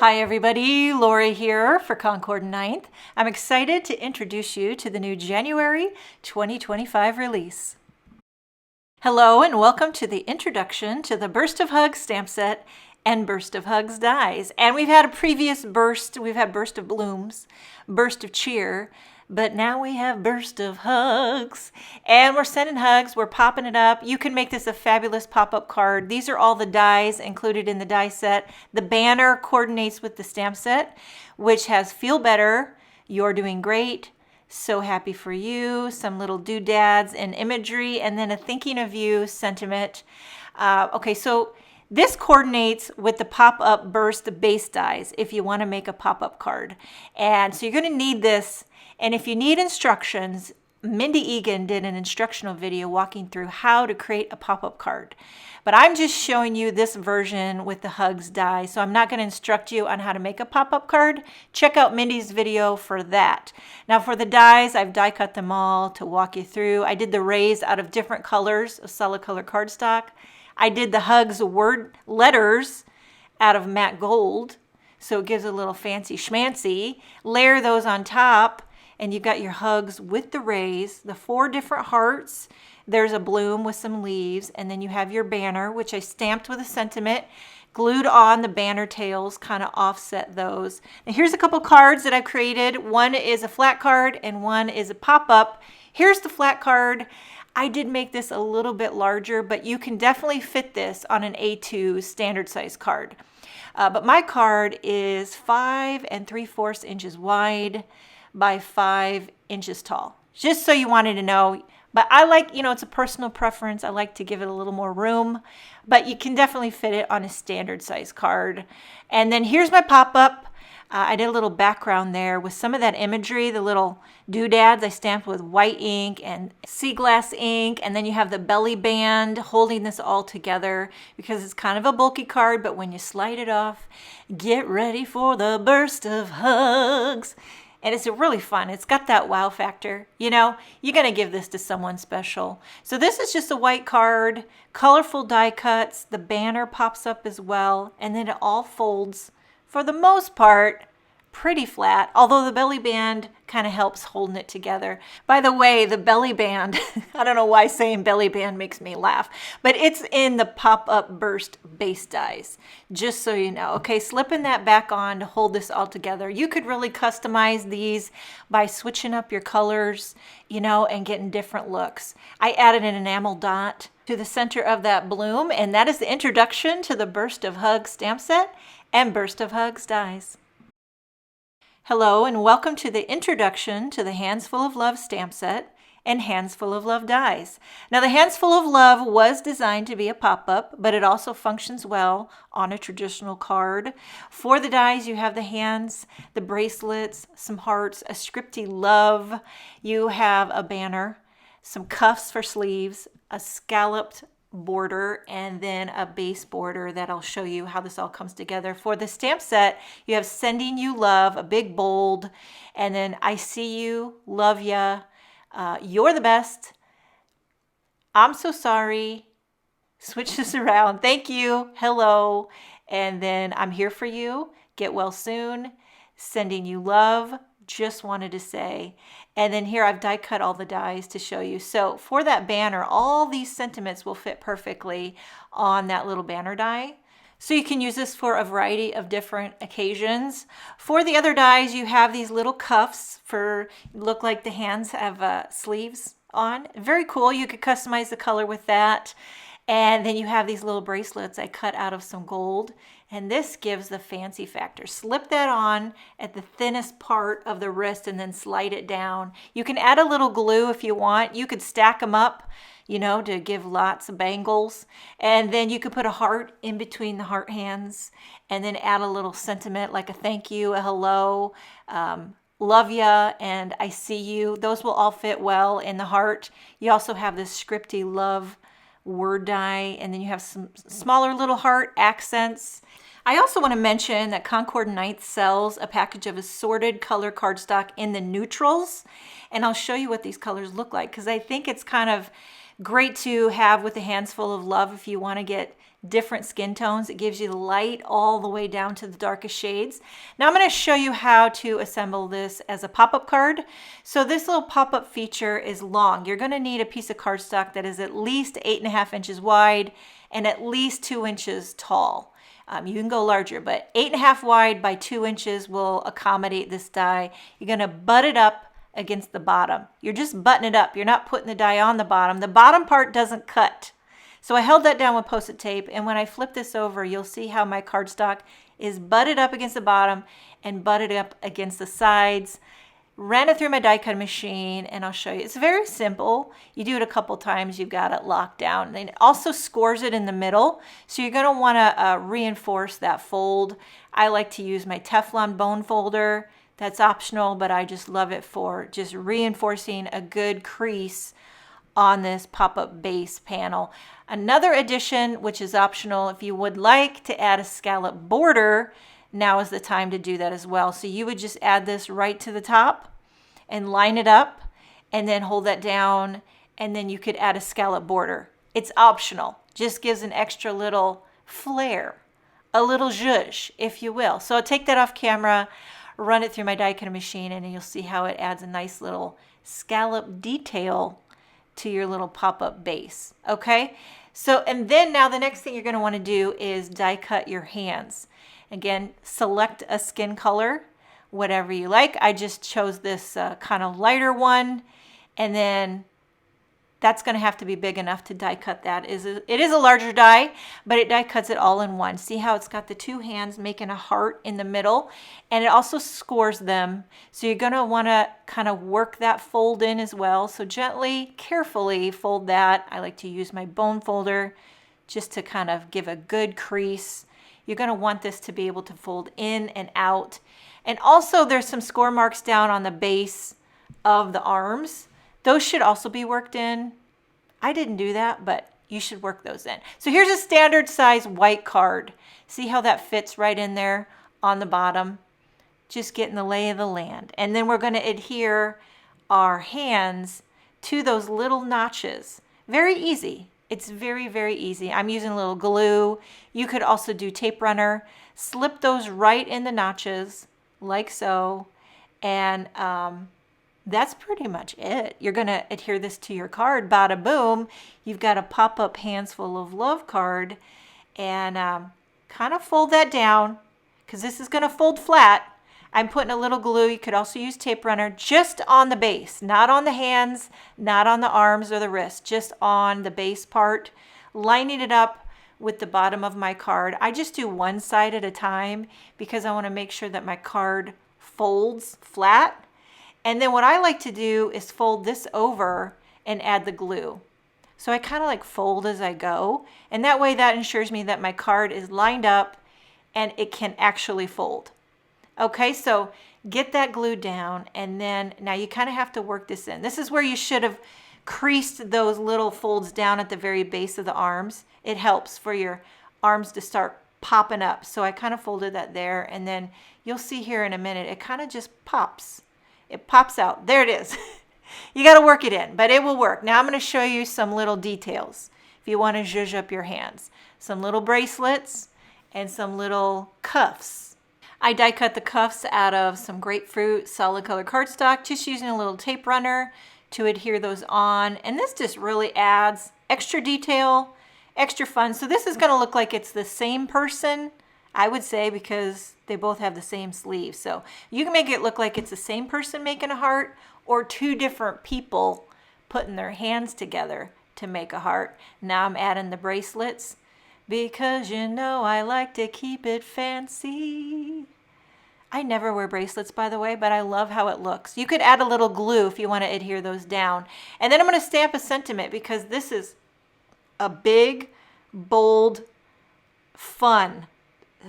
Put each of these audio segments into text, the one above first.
Hi everybody, Lori here for Concord 9th. I'm excited to introduce you to the new January 2025 release. Hello and welcome to the introduction to the Burst of Hugs stamp set and Burst of Hugs dies. And we've had a previous burst, we've had Burst of Blooms, Burst of Cheer, but now we have Burst of Hugs. And we're sending hugs, we're popping it up. You can make this a fabulous pop-up card. These are all the dies included in the die set. The banner coordinates with the stamp set, which has Feel Better, You're Doing Great, So Happy for You, some little doodads and imagery, and then a Thinking of You sentiment. Okay, so this coordinates with the pop-up burst base dies if you want to make a pop-up card. And so you're going to need this. And if you need instructions, Mindy Egan did an instructional video walking through how to create a pop-up card. But I'm just showing you this version with the hugs die. So I'm not going to instruct you on how to make a pop-up card. Check out Mindy's video for that. Now for the dies, I've die cut them all to walk you through. I did the rays out of different colors of solid color cardstock. I did the hugs word letters out of matte gold. So it gives a little fancy schmancy. Layer those on top. And you've got your hugs with the rays, the 4 different hearts. There's a bloom with some leaves, and then you have your banner, which I stamped with a sentiment, glued on the banner tails, kind of offset those. Now here's a couple cards that I've created. One is a flat card and one is a pop-up. Here's the flat card. I did make this a little bit larger, but you can definitely fit this on an A2 standard size card. But my card is 5 3/4 inches wide by 5 inches tall, just so you wanted to know. But I like, it's a personal preference. I like to give it a little more room, but you can definitely fit it on a standard size card. And then here's my pop-up. I did a little background there with some of that imagery, the little doodads I stamped with white ink and sea glass ink. And then you have the belly band holding this all together because it's kind of a bulky card, but when you slide it off, get ready for the burst of hugs. And it's really fun. It's got that wow factor. You're going to give this to someone special. So this is just a white card, colorful die cuts. The banner pops up as well. And then it all folds, for the most part, pretty flat, although the belly band kind of helps holding it together. By the way, the belly band, I don't know why saying belly band makes me laugh, but it's in the pop-up burst base dies, just so you know. Okay, slipping that back on to hold this all together. You could really customize these by switching up your colors, and getting different looks. I added an enamel dot to the center of that bloom, and that is the introduction to the Burst of Hugs stamp set and Burst of Hugs dies. Hello and welcome to the introduction to the Hands Full of Love stamp set and Hands Full of Love dies. Now the Hands Full of Love was designed to be a pop-up, but it also functions well on a traditional card. For the dies, you have the hands, the bracelets, some hearts, a scripty love. You have a banner, some cuffs for sleeves, a scalloped border, and then a base border that I'll show you how this all comes together. For the stamp set, you have Sending You Love, a big bold, and then I See You, Love Ya, You're the Best, I'm So Sorry, switch this around, Thank You, Hello, and then I'm Here For You, Get Well Soon, Sending You Love, Just Wanted to Say. And then here I've die cut all the dies to show you. So for that banner, all these sentiments will fit perfectly on that little banner die. So you can use this for a variety of different occasions. For the other dies, you have these little cuffs look like the hands have sleeves on. Very cool. You could customize the color with that. And then you have these little bracelets I cut out of some gold. And this gives the fancy factor. Slip that on at the thinnest part of the wrist and then slide it down. You can add a little glue if you want. You could stack them up, to give lots of bangles. And then you could put a heart in between the heart hands and then add a little sentiment like a thank you, a hello, love ya, and I see you. Those will all fit well in the heart. You also have this scripty love word die, and then you have some smaller little heart accents. I also want to mention that Concord 9th sells a package of assorted color cardstock in the neutrals, and I'll show you what these colors look like because I think it's kind of Great to have with the hands full of love if you want to get different skin tones. It gives you the light all the way down to the darkest shades. Now I'm going to show you how to assemble this as a pop-up card. So this little pop-up feature is long. You're going to need a piece of cardstock that is at least 8.5 inches wide and at least 2 inches tall. You can go larger, but 8.5 wide by 2 inches will accommodate this die. You're going to butt it up against the bottom. You're just butting it up. You're not putting the die on the bottom. The bottom part doesn't cut. So I held that down with Post-it tape, and when I flip this over, you'll see how my cardstock is butted up against the bottom and butted up against the sides. Ran it through my die cut machine, and I'll show you. It's very simple. You do it a couple times, you've got it locked down. And it also scores it in the middle, so you're going to want to reinforce that fold. I like to use my Teflon bone folder. That's optional, but I just love it for just reinforcing a good crease on this pop-up base panel. Another addition, which is optional, if you would like to add a scallop border, now is the time to do that as well. So you would just add this right to the top and line it up and then hold that down, and then you could add a scallop border. It's optional, just gives an extra little flair, a little zhuzh, if you will. So I'll take that off camera, run it through my die cutting machine, and you'll see how it adds a nice little scallop detail to your little pop-up base. Okay, so and then now the next thing you're going to want to do is die cut your hands. Again, select a skin color, whatever you like. I just chose this kind of lighter one, and then that's going to have to be big enough to die cut that. It is a larger die, but it die cuts it all in one. See how it's got the two hands making a heart in the middle, and it also scores them. So you're going to want to kind of work that fold in as well. So gently, carefully fold that. I like to use my bone folder just to kind of give a good crease. You're going to want this to be able to fold in and out. And also there's some score marks down on the base of the arms. Those should also be worked in. I didn't do that, but you should work those in. So here's a standard size white card. See how that fits right in there on the bottom? Just getting the lay of the land. And then we're going to adhere our hands to those little notches. Very easy. It's very, very easy. I'm using a little glue. You could also do tape runner. Slip those right in the notches like so. And that's pretty much it. You're going to adhere this to your card. Bada boom. You've got a pop-up hands full of love card. And kind of fold that down because this is going to fold flat. I'm putting a little glue. You could also use tape runner just on the base, not on the hands, not on the arms or the wrist, just on the base part, lining it up with the bottom of my card. I just do one side at a time because I want to make sure that my card folds flat. And then what I like to do is fold this over and add the glue. So I kind of like fold as I go. And that way that ensures me that my card is lined up and it can actually fold. Okay, so get that glue down, and then now you kind of have to work this in. This is where you should have creased those little folds down at the very base of the arms. It helps for your arms to start popping up. So I kind of folded that there, and then you'll see here in a minute, it kind of just pops. It pops out. There it is. You got to work it in, but it will work. Now I'm going to show you some little details if you want to zhuzh up your hands. Some little bracelets and some little cuffs. I die cut the cuffs out of some grapefruit solid color cardstock, just using a little tape runner to adhere those on. And this just really adds extra detail, extra fun. So this is going to look like it's the same person, I would say, because they both have the same sleeves. So you can make it look like it's the same person making a heart or two different people putting their hands together to make a heart. Now I'm adding the bracelets because you know I like to keep it fancy. I never wear bracelets, by the way, but I love how it looks. You could add a little glue if you want to adhere those down. And then I'm going to stamp a sentiment because this is a big, bold, fun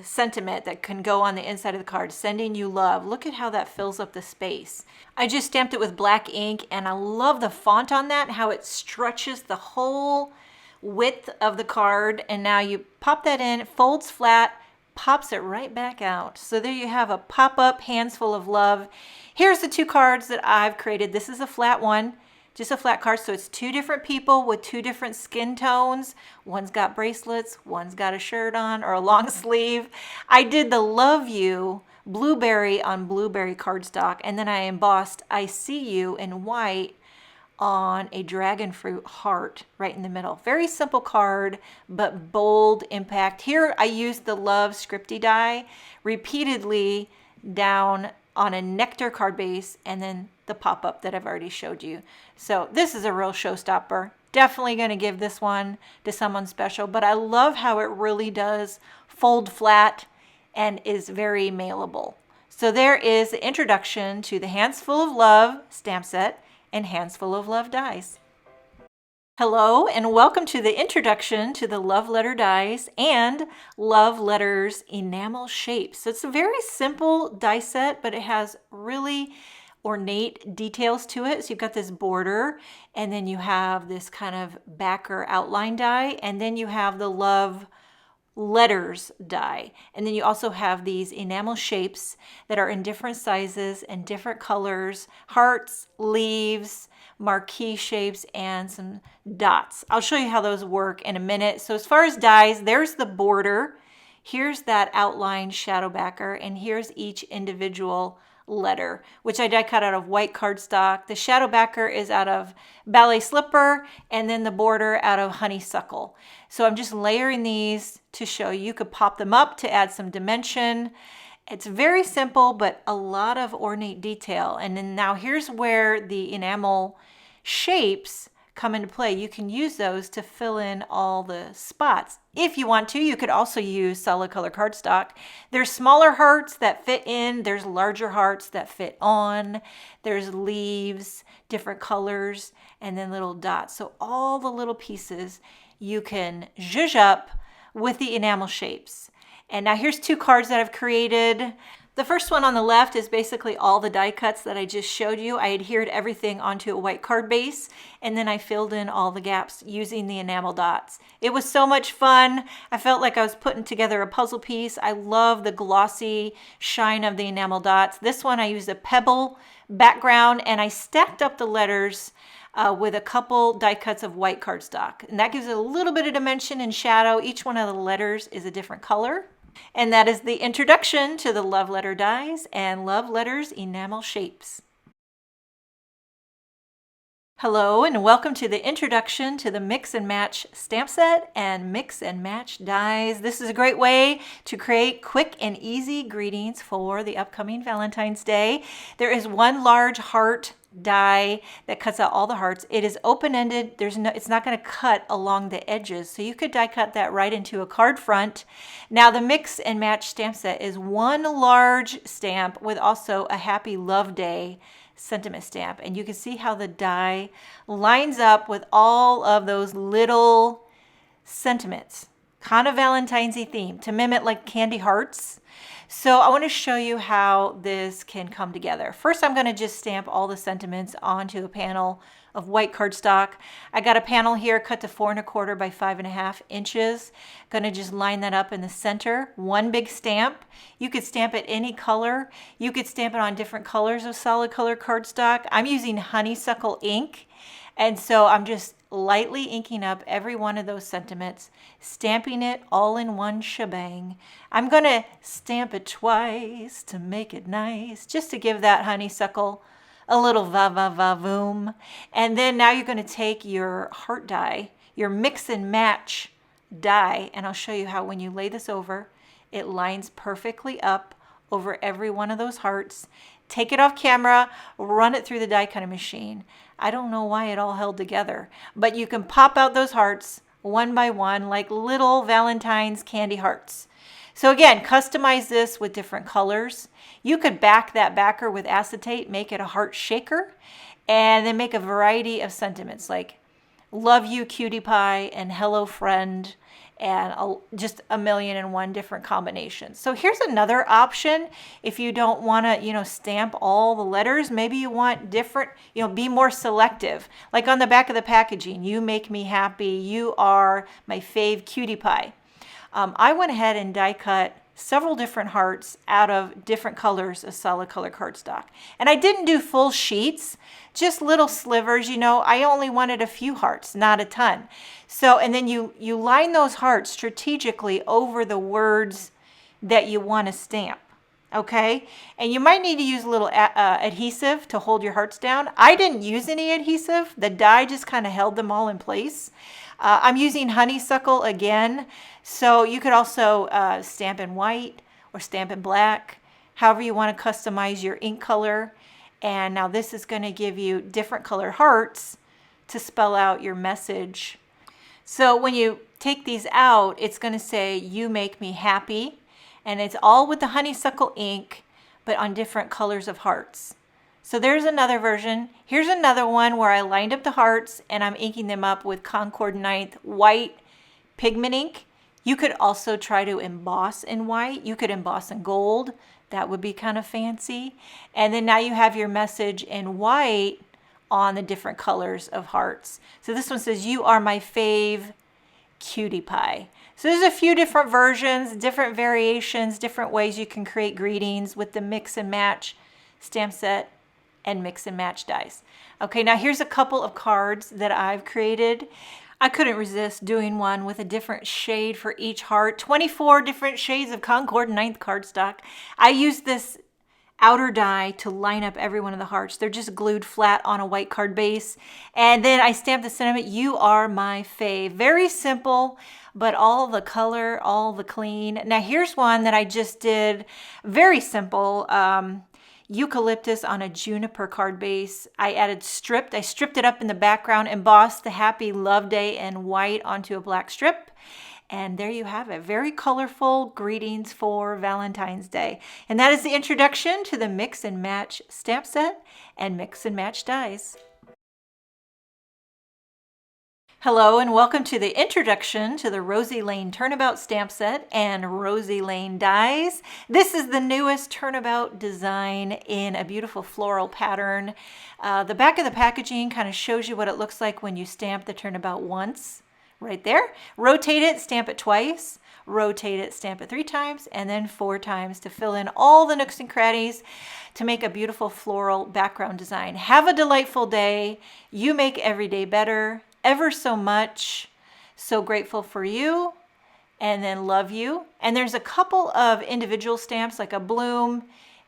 sentiment that can go on the inside of the card, sending you love. Look at how that fills up the space. I just stamped it with black ink, and I love the font on that, how it stretches the whole width of the card. And now you pop that in, it folds flat, pops it right back out. So there you have a pop-up hands full of love. Here's the two cards that I've created. This is a flat one. just a flat card. So it's two different people with two different skin tones. One's got bracelets, one's got a shirt on or a long sleeve. I did the Love You blueberry on blueberry cardstock, and then I embossed I See You in white on a dragon fruit heart right in the middle. Very simple card, but bold impact. Here I used the Love Scripty die repeatedly down on a nectar card base, and then the pop-up that I've already showed you. So this is a real showstopper. Definitely going to give this one to someone special, but I love how it really does fold flat and is very mailable. So there is the introduction to the Hands Full of Love stamp set and Hands Full of Love dies. Hello and welcome to the introduction to the Love Letter dies and Love Letters enamel shapes. So it's a very simple die set, but it has really ornate details to it. So you've got this border, and then you have this kind of backer outline die, and then you have the Love Letters die, and then you also have these enamel shapes that are in different sizes and different colors: hearts, leaves, marquee shapes, and some dots. I'll show you how those work in a minute. So as far as dies, there's the border, here's that outline shadow backer, and here's each individual letter, which I die cut out of white cardstock. The shadow backer is out of ballet slipper, and then the border out of honeysuckle. So I'm just layering these to show you. You could pop them up to add some dimension. It's very simple, but a lot of ornate detail. And then now here's where the enamel shapes come into play. You can use those to fill in all the spots. If you want to, you could also use solid color cardstock. There's smaller hearts that fit in, there's larger hearts that fit on, there's leaves, different colors, and then little dots. So all the little pieces you can zhuzh up with the enamel shapes. And now here's two cards that I've created. The first one on the left is basically all the die cuts that I just showed you. I adhered everything onto a white card base, and then I filled in all the gaps using the enamel dots. It was so much fun. I felt like I was putting together a puzzle piece. I love the glossy shine of the enamel dots. This one I used a pebble background, and I stacked up the letters with a couple die cuts of white cardstock. And that gives it a little bit of dimension and shadow. Each one of the letters is a different color. And that is the introduction to the Love Letter dies and Love Letters enamel shapes. Hello and welcome to the introduction to the Mix and Match stamp set and Mix and Match dies. This is a great way to create quick and easy greetings for the upcoming Valentine's Day. There is one large heart die that cuts out all the hearts. It is open-ended. It's not going to cut along the edges, so you could die cut that right into a card front. Now the Mix and Match stamp set is one large stamp with also a Happy Love Day sentiment stamp, and you can see how the die lines up with all of those little sentiments, kind of Valentine's-y theme to mimic like candy hearts. So I want to show you how this can come together. First, I'm going to just stamp all the sentiments onto a panel of white cardstock. I got a panel here cut to 4 1/4 by 5 1/2 inches. Going to just line that up in the center. One big stamp. You could stamp it any color. You could stamp it on different colors of solid color cardstock. I'm using honeysuckle ink, and so I'm just lightly inking up every one of those sentiments, stamping it all in one shebang. I'm going to stamp it twice to make it nice, just to give that honeysuckle a little va-va-va-voom. And then now you're going to take your heart die, your Mix and Match die, and I'll show you how when you lay this over, it lines perfectly up over every one of those hearts. Take it off camera, run it through the die cutting machine. I don't know why it all held together, but you can pop out those hearts one by one like little Valentine's candy hearts. So again, customize this with different colors. You could back that backer with acetate, make it a heart shaker, and then make a variety of sentiments like love you cutie pie and hello friend, and just 1,000,001 different combinations. So here's another option. If you don't want to, stamp all the letters, maybe you want different, be more selective. Like on the back of the packaging, you make me happy, you are my fave cutie pie. I went ahead and die cut several different hearts out of different colors of solid color cardstock. And I didn't do full sheets, just little slivers. You know, I only wanted a few hearts, not a ton. So, and then you line those hearts strategically over the words that you want to stamp. Okay, and you might need to use a little adhesive to hold your hearts down. I didn't use any adhesive. The die just kind of held them all in place. I'm using honeysuckle again, so you could also stamp in white or stamp in black, however you want to customize your ink color. And now this is going to give you different color hearts to spell out your message. So when you take these out, it's going to say, "You make me happy." And it's all with the honeysuckle ink, but on different colors of hearts. So there's another version. Here's another one where I lined up the hearts and I'm inking them up with Concord 9th white pigment ink. You could also try to emboss in white. You could emboss in gold. That would be kind of fancy. And then now you have your message in white on the different colors of hearts. So this one says, "You are my fave cutie pie." So there's a few different versions, different variations, different ways you can create greetings with the mix and match stamp set and mix and match dies. Okay, now here's a couple of cards that I've created. I couldn't resist doing one with a different shade for each heart. 24 different shades of Concord 9th cardstock. I used this outer die to line up every one of the hearts. They're just glued flat on a white card base. And then I stamped the sentiment, "You are my fave." Very simple, but all the color, all the clean. Now here's one that I just did, very simple. Eucalyptus on a juniper card base. I stripped it up in the background, embossed the Happy Love Day in white onto a black strip. And there you have it. Very colorful greetings for Valentine's Day. And that is the introduction to the mix and match stamp set and mix and match dies. Hello and welcome to the introduction to the Rosy Lane Turnabout stamp set and Rosy Lane dies. This is the newest Turnabout design in a beautiful floral pattern. The back of the packaging kind of shows you what it looks like when you stamp the Turnabout once. Right there. Rotate it, stamp it twice. Rotate it, stamp it 3 times, and then 4 times to fill in all the nooks and crannies to make a beautiful floral background design. Have a delightful day. You make every day better, ever so much. So grateful for you, and then love you. And there's a couple of individual stamps, like a bloom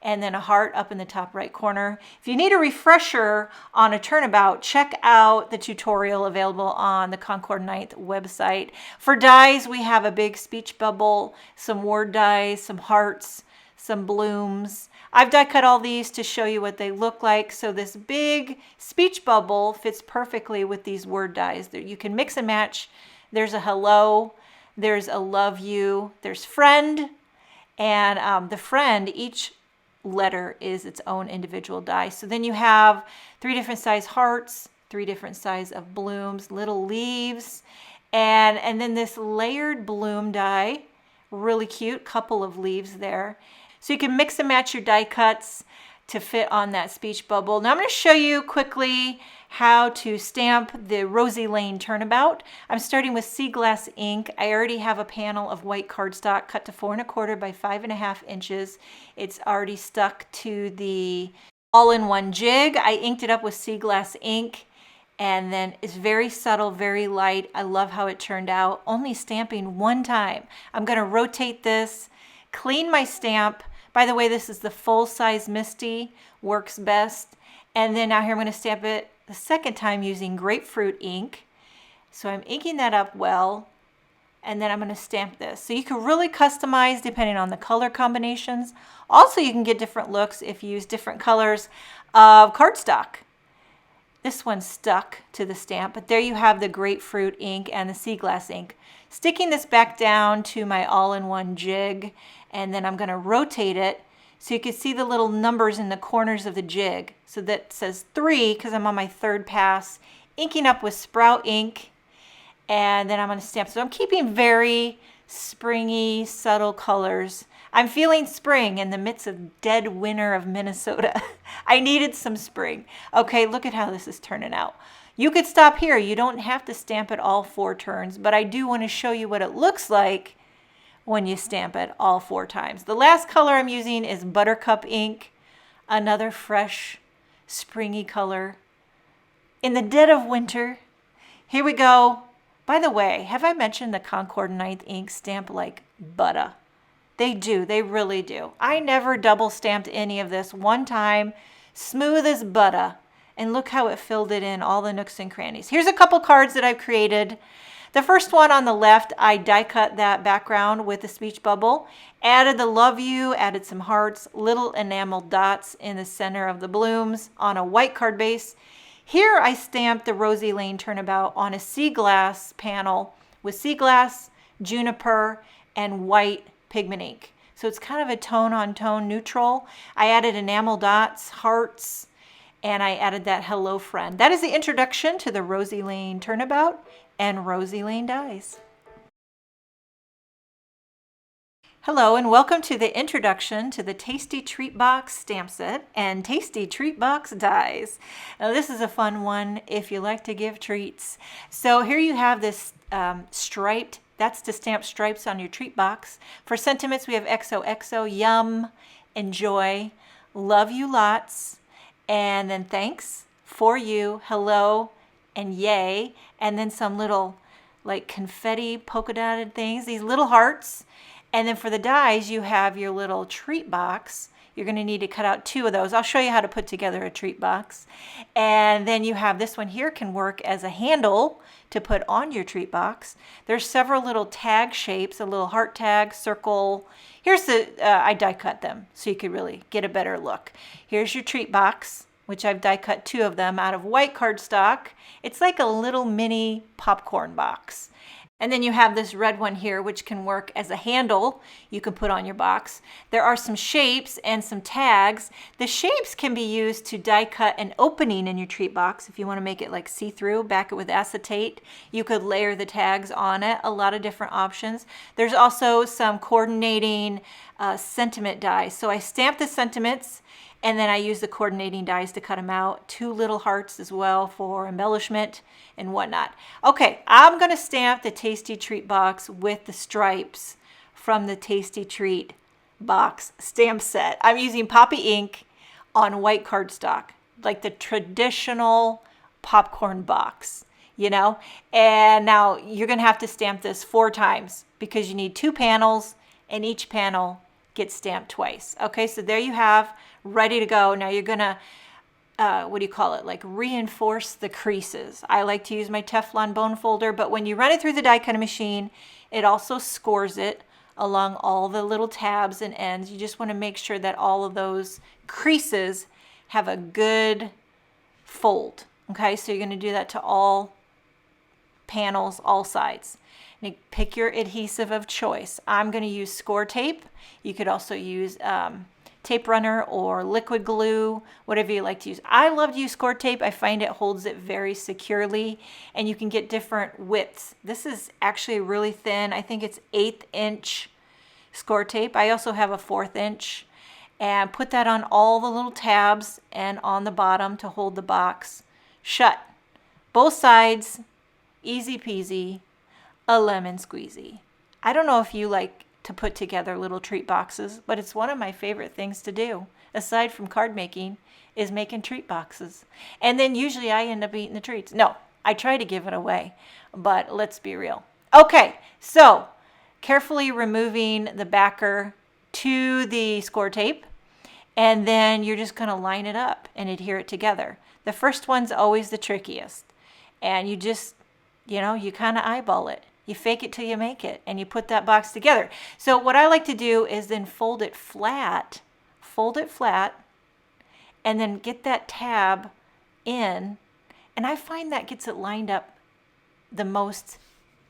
and then a heart up in the top right corner. If you need a refresher on a Turnabout, check out the tutorial available on the Concord 9th website. For dies, we have a big speech bubble, some word dies, some hearts, some blooms. I've die cut all these to show you what they look like. So this big speech bubble fits perfectly with these word dies. You can mix and match. There's a hello, there's a love you, there's friend, and the friend, each letter is its own individual die. So then you have 3 different size hearts, 3 different size of blooms, little leaves, and then this layered bloom die, really cute, couple of leaves there. So you can mix and match your die cuts to fit on that speech bubble. Now I'm going to show you quickly how to stamp the Rosy Lane Turnabout. I'm starting with sea glass ink. I already have a panel of white cardstock cut to 4 1/4 by 5 1/2 inches. It's already stuck to the all-in-one jig. I inked it up with sea glass ink, and then it's very subtle, very light. I love how it turned out. Only stamping 1 time. I'm going to rotate this, clean my stamp. By the way, this is the full-size Misty, works best. And then now here I'm going to stamp it the second time using grapefruit ink. So I'm inking that up well, and then I'm going to stamp this. So you can really customize depending on the color combinations. Also, you can get different looks if you use different colors of cardstock. This one's stuck to the stamp, but there you have the grapefruit ink and the sea glass ink. Sticking this back down to my all-in-one jig, and then I'm going to rotate it so you can see the little numbers in the corners of the jig. So that says 3 because I'm on my 3rd pass, inking up with Sprout ink, and then I'm going to stamp. So I'm keeping very springy, subtle colors. I'm feeling spring in the midst of dead winter of Minnesota. I needed some spring. Okay, look at how this is turning out. You could stop here. You don't have to stamp it all 4 turns, but I do want to show you what it looks like when you stamp it all 4 times. The last color I'm using is Buttercup ink, another fresh, springy color. In the dead of winter, here we go. By the way, have I mentioned the Concord 9th ink stamp like butter? They do, they really do. I never double stamped any of this. One time, smooth as butter. And look how it filled it in, all the nooks and crannies. Here's a couple cards that I've created. The first one on the left, I die cut that background with the speech bubble, added the love you, added some hearts, little enamel dots in the center of the blooms on a white card base. Here I stamped the Rosy Lane Turnabout on a sea glass panel with sea glass, juniper, and white pigment ink. So it's kind of a tone on tone neutral. I added enamel dots, hearts, and I added that hello friend. That is the introduction to the Rosy Lane Turnabout and Rosy Lane dies. Hello and welcome to the introduction to the Tasty Treat Box stamp set and Tasty Treat Box dies. Now this is a fun one if you like to give treats. So here you have this striped, that's to stamp stripes on your treat box. For sentiments we have XOXO, yum, enjoy, love you lots, and then thanks, for you, hello, and yay, and then some little like confetti polka dotted things, these little hearts. And then for the dies, you have your little treat box. You're going to need to cut out 2 of those. I'll show you how to put together a treat box. And then you have this one here can work as a handle to put on your treat box. There's several little tag shapes, a little heart tag, circle. Here's the, I die cut them so you could really get a better look. Here's your treat box, which I've die cut 2 of them out of white cardstock. It's like a little mini popcorn box. And then you have this red one here, which can work as a handle you can put on your box. There are some shapes and some tags. The shapes can be used to die cut an opening in your treat box. If you want to make it like see-through, back it with acetate. You could layer the tags on it, a lot of different options. There's also some coordinating sentiment dies. So I stamped the sentiments and then I use the coordinating dies to cut them out. 2 little hearts as well for embellishment and whatnot. Okay, I'm gonna stamp the Tasty Treat box with the stripes from the Tasty Treat box stamp set. I'm using Poppy ink on white cardstock, like the traditional popcorn box, you know? And now you're gonna have to stamp this 4 times because you need 2 panels and each panel gets stamped twice. Okay, so there you have, ready to go. Now you're gonna, what do you call it? Like reinforce the creases. I like to use my Teflon bone folder, but when you run it through the die cutting machine, it also scores it along all the little tabs and ends. You just want to make sure that all of those creases have a good fold. Okay, so you're going to do that to all panels, all sides. And pick your adhesive of choice. I'm going to use score tape. You could also use tape runner or liquid glue, whatever you like to use. I love to use score tape. I find it holds it very securely, and you can get different widths. This is actually really thin. I think it's 1/8 inch score tape. I also have a 1/4 inch, and put that on all the little tabs and on the bottom to hold the box shut. Both sides, easy peasy, a lemon squeezy. I don't know if you like to put together little treat boxes, but it's one of my favorite things to do, aside from card making, is making treat boxes. And then usually I end up eating the treats. No, I try to give it away, but let's be real. Okay, so carefully removing the backer to the score tape, and then you're just gonna line it up and adhere it together. The first one's always the trickiest, and you just, you know, you kind of eyeball it. You fake it till you make it, and you put that box together. So what I like to do is then fold it flat, and then get that tab in, and I find that gets it lined up the most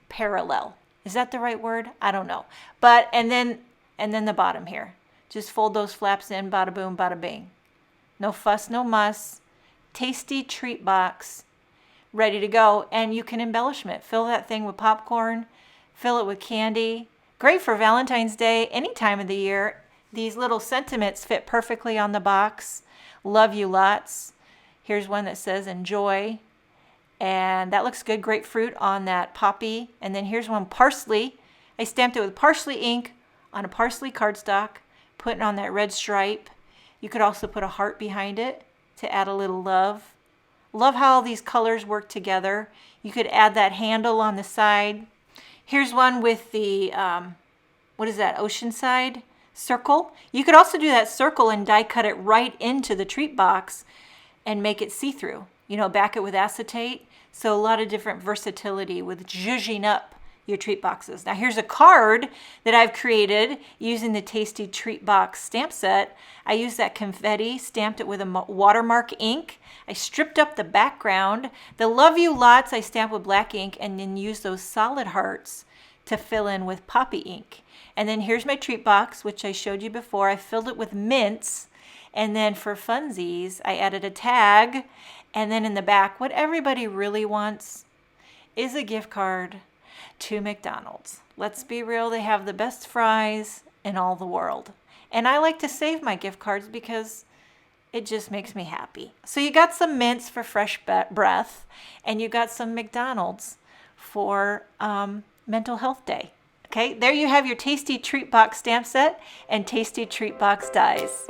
parallel. Is that the right word? I don't know. But, and then the bottom here. Just fold those flaps in, bada boom, bada bing. No fuss, no muss. Tasty treat box, ready to go. And you can embellishment. Fill that thing with popcorn, fill it with candy. Great for Valentine's Day, any time of the year. These little sentiments fit perfectly on the box. Love you lots. Here's one that says enjoy. And that looks good. Grapefruit on that poppy. And then here's one, parsley. I stamped it with parsley ink on a parsley cardstock, putting on that red stripe. You could also put a heart behind it to add a little love. Love how all these colors work together. You could add that handle on the side. Here's one with the, what is that, Oceanside circle. You could also do that circle and die cut it right into the treat box and make it see-through. You know, back it with acetate. So a lot of different versatility with zhuzhing up your treat boxes. Now here's a card that I've created using the Tasty Treat Box stamp set. I used that confetti, stamped it with a watermark ink. I stripped up the background. The Love You Lots I stamped with black ink and then used those solid hearts to fill in with poppy ink. And then here's my treat box, which I showed you before. I filled it with mints. And then for funsies, I added a tag. And then in the back, what everybody really wants is a gift card to McDonald's. Let's be real, they have the best fries in all the world. And I like to save my gift cards because it just makes me happy. So you got some mints for fresh breath, and you got some McDonald's for Mental Health Day. Okay, there you have your Tasty Treat Box stamp set and Tasty Treat Box dies.